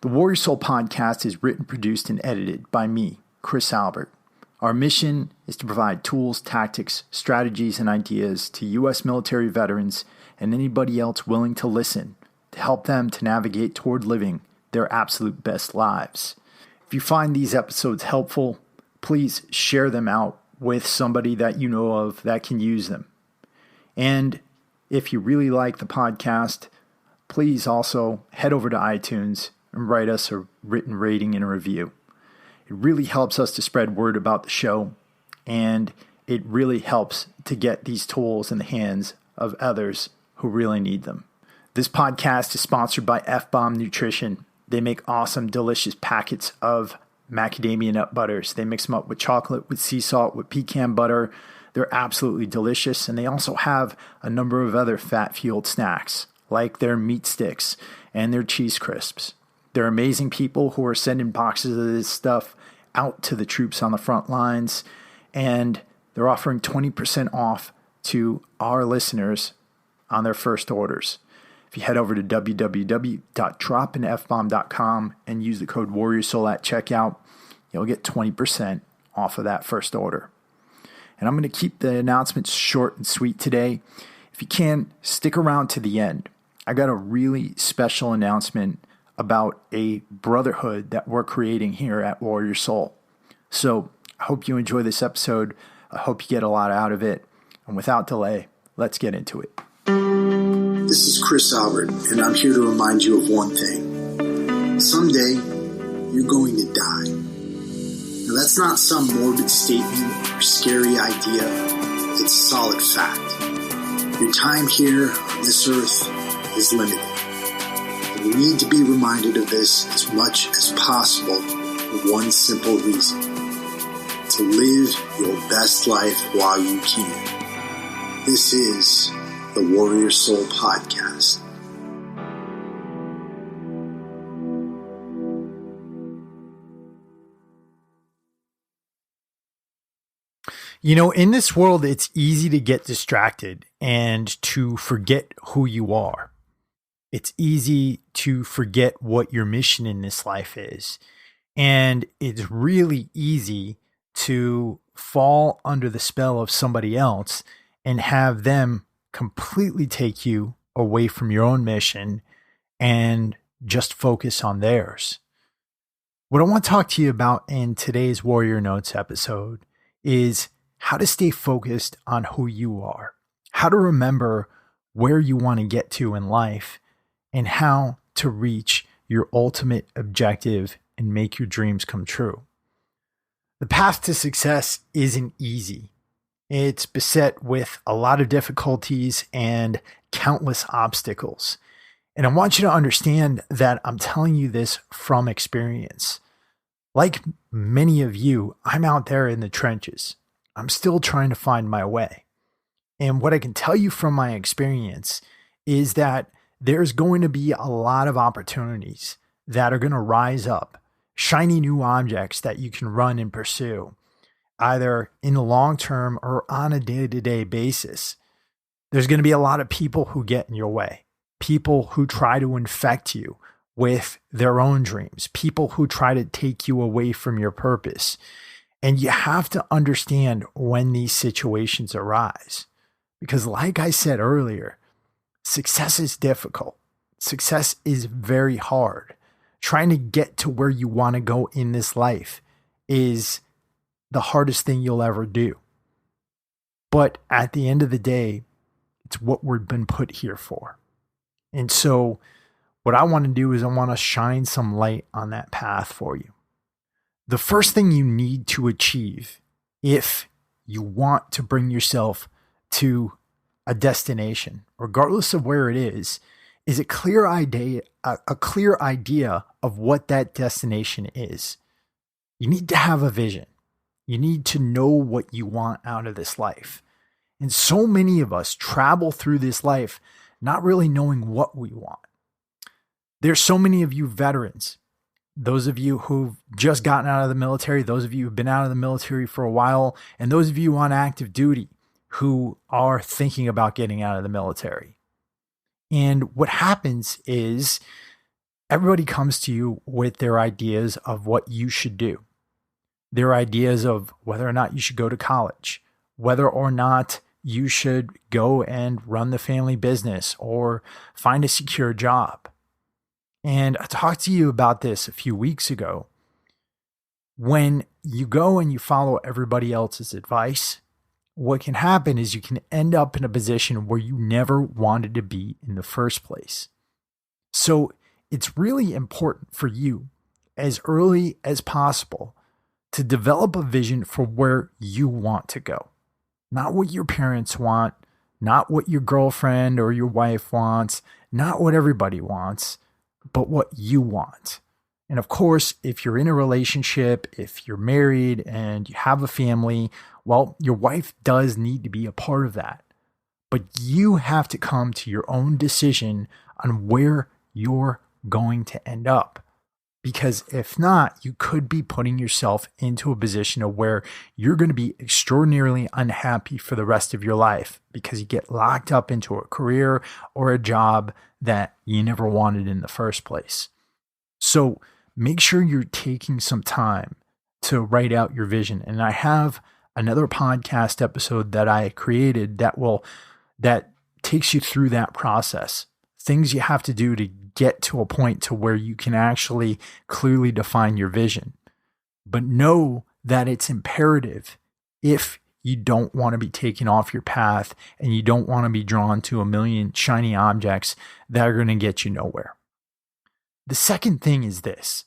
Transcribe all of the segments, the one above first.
The Warrior Soul podcast is written, produced, and edited by me, Chris Albert. Our mission is to provide tools, tactics, strategies, and ideas to U.S. military veterans and anybody else willing to listen to help them to navigate toward living their absolute best lives. If you find these episodes helpful, please share them out with somebody that you know of that can use them. And if you really like the podcast, please also head over to iTunes and write us a written rating and a review. It really helps us to spread word about the show, and it really helps to get these tools in the hands of others who really need them. This podcast is sponsored by F-Bomb Nutrition. They make awesome, delicious packets of macadamia nut butters. They mix them up with chocolate, with sea salt, with pecan butter. They're absolutely delicious, and they also have a number of other fat-fueled snacks, like their meat sticks and their cheese crisps. They're amazing people who are sending boxes of this stuff out to the troops on the front lines, and they're offering 20% off to our listeners on their first orders. If you head over to www.dropinfbomb.com and use the code WarriorSoul at checkout, you'll get 20% off of that first order. And I'm going to keep the announcements short and sweet today. If you can, stick around to the end. I got a really special announcement about a brotherhood that we're creating here at Warrior Soul. So I hope you enjoy this episode. I hope you get a lot out of it. And without delay, let's get into it. This is Chris Albert, and I'm here to remind you of one thing. Someday, you're going to die. Now, that's not some morbid statement or scary idea. It's a solid fact. Your time here on this earth is limited. And you need to be reminded of this as much as possible for one simple reason: to live your best life while you can. This is the Warrior Soul Podcast. You know, in this world, it's easy to get distracted and to forget who you are. It's easy to forget what your mission in this life is. And it's really easy to fall under the spell of somebody else and have them completely take you away from your own mission and just focus on theirs. What I want to talk to you about in today's Warrior Notes episode is how to stay focused on who you are, how to remember where you want to get to in life, and how to reach your ultimate objective and make your dreams come true. The path to success isn't easy. It's beset with a lot of difficulties and countless obstacles. And I want you to understand that I'm telling you this from experience. Like many of you, I'm out there in the trenches. I'm still trying to find my way. And what I can tell you from my experience is that there's going to be a lot of opportunities that are going to rise up, shiny new objects that you can run and pursue, either in the long term or on a day-to-day basis. There's going to be a lot of people who get in your way, people who try to infect you with their own dreams, people who try to take you away from your purpose. And you have to understand when these situations arise. Because like I said earlier, success is difficult. Success is very hard. Trying to get to where you want to go in this life is the hardest thing you'll ever do. But at the end of the day, it's what we've been put here for. And so what I want to do is I want to shine some light on that path for you. The first thing you need to achieve if you want to bring yourself to a destination, regardless of where it is a clear idea of what that destination is. You need to have a vision. You need to know what you want out of this life. And so many of us travel through this life not really knowing what we want. There's so many of you veterans, those of you who've just gotten out of the military, those of you who've been out of the military for a while, and those of you on active duty who are thinking about getting out of the military. And what happens is Everybody comes to you with their ideas of what you should do, their ideas of whether or not you should go to college, whether or not you should go and run the family business or find a secure job. And I talked to you about this a few weeks ago. When you go and you follow everybody else's advice, what can happen is you can end up in a position where you never wanted to be in the first place. So it's really important for you as early as possible to develop a vision for where you want to go. Not what your parents want, not what your girlfriend or your wife wants, not what everybody wants, but what you want. And of course, if you're in a relationship, if you're married and you have a family, well, your wife does need to be a part of that. But you have to come to your own decision on where you're going to end up. Because if not, you could be putting yourself into a position of where you're going to be extraordinarily unhappy for the rest of your life because you get locked up into a career or a job that you never wanted in the first place. So make sure you're taking some time to write out your vision. And I have another podcast episode that I created that takes you through that process. Things you have to do to get to a point to where you can actually clearly define your vision. But know that it's imperative if you don't want to be taken off your path and you don't want to be drawn to a million shiny objects that are going to get you nowhere. The second thing is this.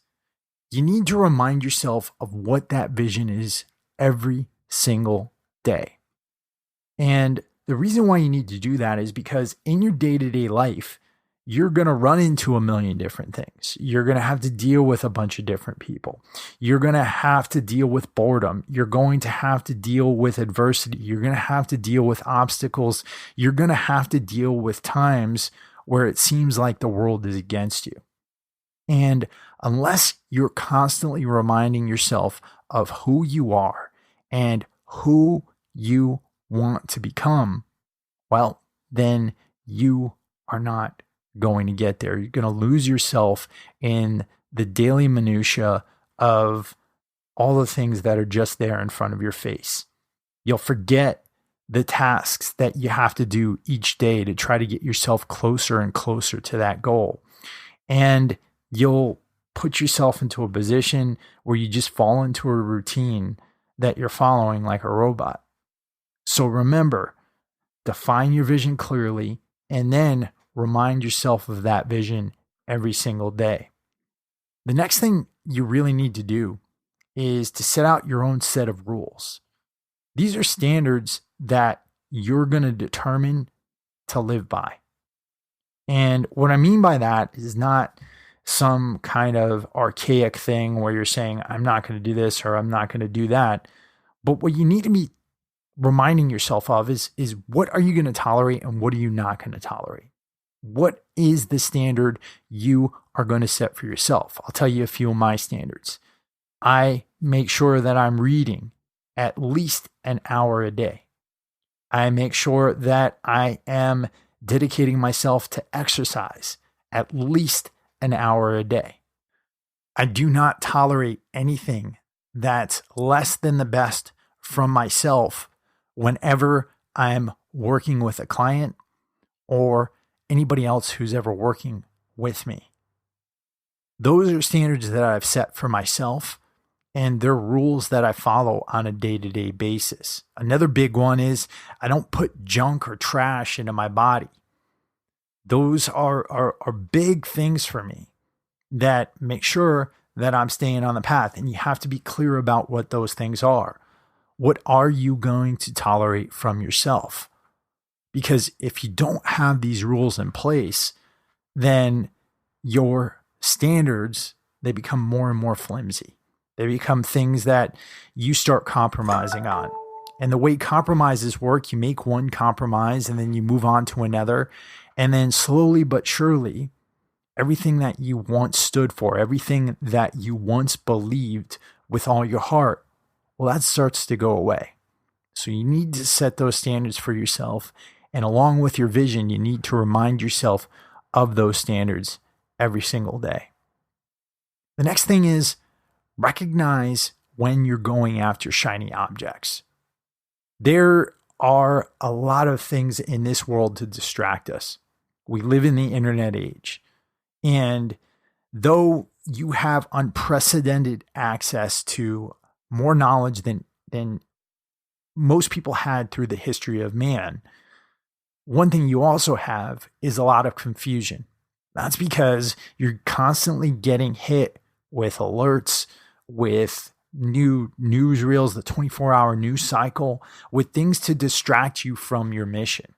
You need to remind yourself of what that vision is every single day. And the reason why you need to do that is because in your day-to-day life, you're going to run into a million different things. You're going to have to deal with a bunch of different people. You're going to have to deal with boredom. You're going to have to deal with adversity. You're going to have to deal with obstacles. You're going to have to deal with times where it seems like the world is against you. And unless you're constantly reminding yourself of who you are and who you want to become, well, then you are not going to get there. You're going to lose yourself in the daily minutia of all the things that are just there in front of your face. You'll forget the tasks that you have to do each day to try to get yourself closer and closer to that goal. And you'll put yourself into a position where you just fall into a routine that you're following like a robot. So remember, define your vision clearly and then remind yourself of that vision every single day. The next thing you really need to do is to set out your own set of rules. These are standards that you're going to determine to live by. And what I mean by that is not some kind of archaic thing where you're saying, I'm not going to do this or I'm not going to do that. But what you need to be reminding yourself of is what are you going to tolerate and what are you not going to tolerate? What is the standard you are going to set for yourself? I'll tell you a few of my standards. I make sure that I'm reading at least an hour a day. I make sure that I am dedicating myself to exercise at least an hour a day. I do not tolerate anything that's less than the best from myself whenever I'm working with a client or anybody else who's ever working with me. Those are standards that I've set for myself, and they're rules that I follow on a day-to-day basis. Another big one is I don't put junk or trash into my body. Those are big things for me that make sure that I'm staying on the path. And you have to be clear about what those things are. What are you going to tolerate from yourself? Because if you don't have these rules in place, then your standards, they become more and more flimsy. They become things that you start compromising on. And the way compromises work, you make one compromise and then you move on to another. And then slowly but surely, everything that you once stood for, everything that you once believed with all your heart, well, that starts to go away. So you need to set those standards for yourself. And along with your vision, you need to remind yourself of those standards every single day. The next thing is recognize when you're going after shiny objects. There are a lot of things in this world to distract us. We live in the internet age. And though you have unprecedented access to more knowledge than most people had through the history of man, one thing you also have is a lot of confusion. That's because you're constantly getting hit with alerts, with new newsreels, the 24-hour news cycle, with things to distract you from your mission.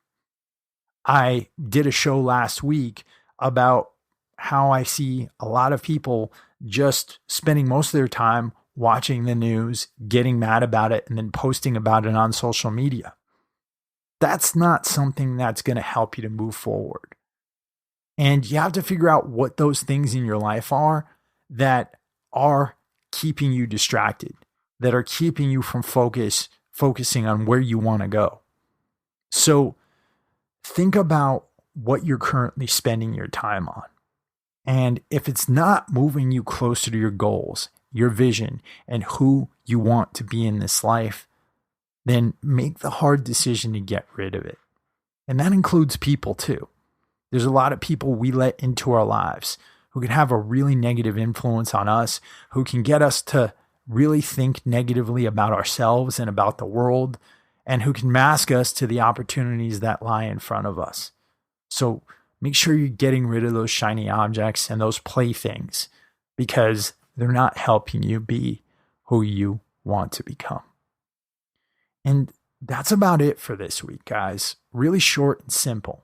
I did a show last week about how I see a lot of people just spending most of their time watching the news, getting mad about it, and then posting about it on social media. That's not something that's going to help you to move forward. And you have to figure out what those things in your life are that are keeping you distracted, that are keeping you from focusing on where you want to go. So think about what you're currently spending your time on. And if it's not moving you closer to your goals, your vision, and who you want to be in this life, then make the hard decision to get rid of it. And that includes people too. There's a lot of people we let into our lives who can have a really negative influence on us, who can get us to really think negatively about ourselves and about the world, and who can mask us to the opportunities that lie in front of us. So make sure you're getting rid of those shiny objects and those playthings, because they're not helping you be who you want to become. And that's about it for this week, guys. Really short and simple.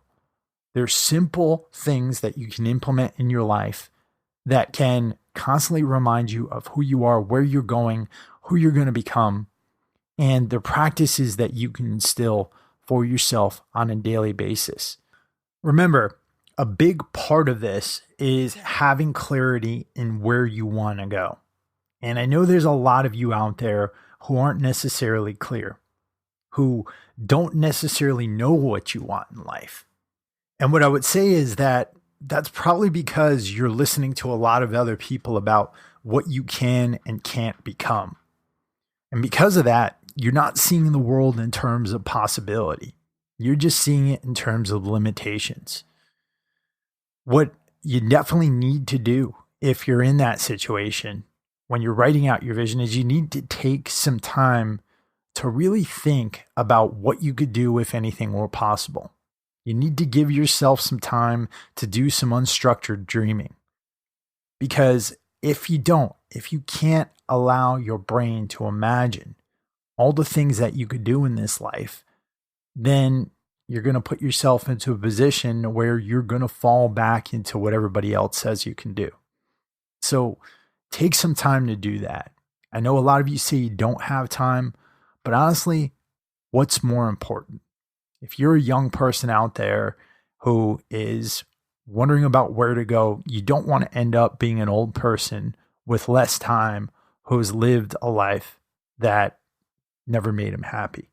There's simple things that you can implement in your life that can constantly remind you of who you are, where you're going, who you're going to become, and the practices that you can instill for yourself on a daily basis. Remember, a big part of this is having clarity in where you want to go. And I know there's a lot of you out there who aren't necessarily clear, who don't necessarily know what you want in life. And what I would say is that that's probably because you're listening to a lot of other people about what you can and can't become. And because of that, you're not seeing the world in terms of possibility. You're just seeing it in terms of limitations. What you definitely need to do if you're in that situation when you're writing out your vision is you need to take some time to really think about what you could do if anything were possible. You need to give yourself some time to do some unstructured dreaming. Because if you can't allow your brain to imagine all the things that you could do in this life, then you're going to put yourself into a position where you're going to fall back into what everybody else says you can do. So take some time to do that. I know a lot of you say you don't have time, but honestly, what's more important? If you're a young person out there who is wondering about where to go, you don't want to end up being an old person with less time who's lived a life that never made him happy.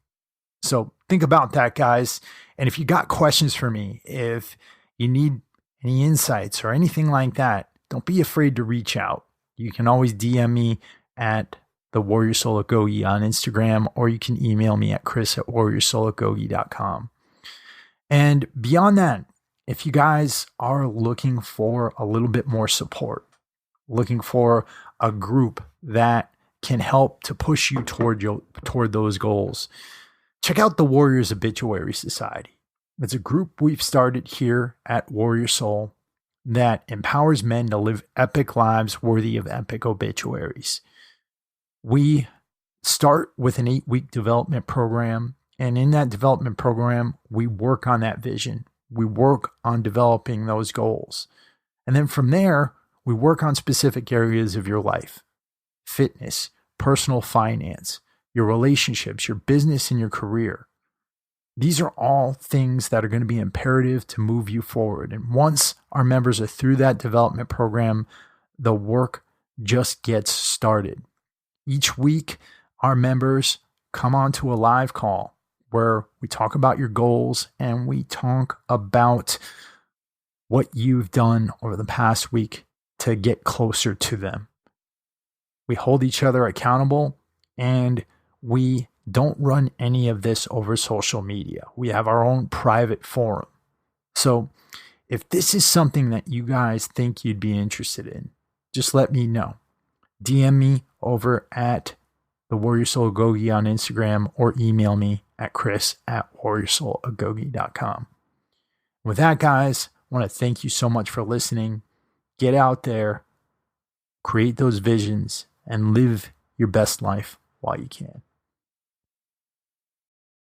So think about that, guys. And if you got questions for me, if you need any insights or anything like that, don't be afraid to reach out. You can always DM me at the Warrior Soul of Gogi on Instagram, or you can email me at chris@warriorsoulofgogi.com. And beyond that, if you guys are looking for a little bit more support, looking for a group that can help to push you toward those goals, check out the Warriors Obituary Society. It's a group we've started here at Warrior Soul that empowers men to live epic lives worthy of epic obituaries. We start with an 8-week development program. And in that development program, we work on that vision. We work on developing those goals. And then from there, we work on specific areas of your life: fitness, personal finance, your relationships, your business, and your career. These are all things that are going to be imperative to move you forward. And once our members are through that development program, the work just gets started. Each week, our members come onto a live call where we talk about your goals and we talk about what you've done over the past week to get closer to them. We hold each other accountable, and we don't run any of this over social media. We have our own private forum. So if this is something that you guys think you'd be interested in, just let me know. DM me over at the Warrior Soul Agoge on Instagram, or email me at chris@warriorsoulagoge.com. With that, guys, I want to thank you so much for listening. Get out there, create those visions, and live your best life while you can.